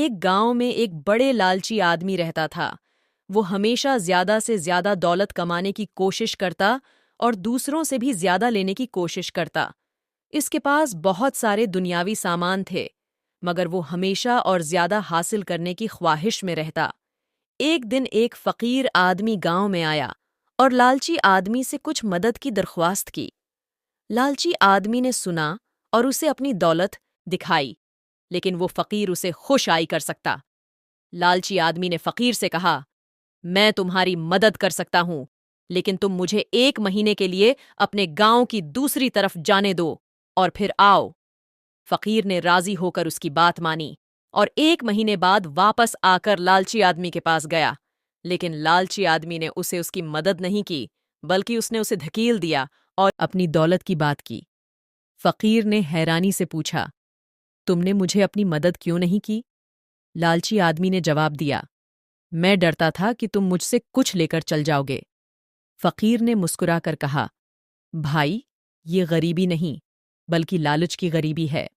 एक गांव में एक बड़े लालची आदमी रहता था। वो हमेशा ज्यादा से ज्यादा दौलत कमाने की कोशिश करता और दूसरों से भी ज्यादा लेने की कोशिश करता। इसके पास बहुत सारे दुनियावी सामान थे, मगर वो हमेशा और ज्यादा हासिल करने की ख्वाहिश में रहता। एक दिन एक फकीर आदमी गांव में आया और लालची आदमी से कुछ मदद की दरख्वास्त की। लालची आदमी ने सुना और उसे अपनी दौलत दिखाई, लेकिन वो फकीर उसे खुश आई कर सकता। लालची आदमी ने फकीर से कहा, मैं तुम्हारी मदद कर सकता हूं, लेकिन तुम मुझे 1 महीने के लिए अपने गांव की दूसरी तरफ जाने दो और फिर आओ। फकीर ने राजी होकर उसकी बात मानी और 1 महीने बाद वापस आकर लालची आदमी के पास गया। लेकिन लालची आदमी ने उसे उसकी मदद नहीं की, बल्कि उसने उसे धकेल दिया और अपनी दौलत की बात की। फकीर ने हैरानी से पूछा, तुमने मुझे अपनी मदद क्यों नहीं की? लालची आदमी ने जवाब दिया, मैं डरता था कि तुम मुझसे कुछ लेकर चल जाओगे। फकीर ने मुस्कुराकर कहा, भाई, ये गरीबी नहीं, बल्कि लालच की गरीबी है।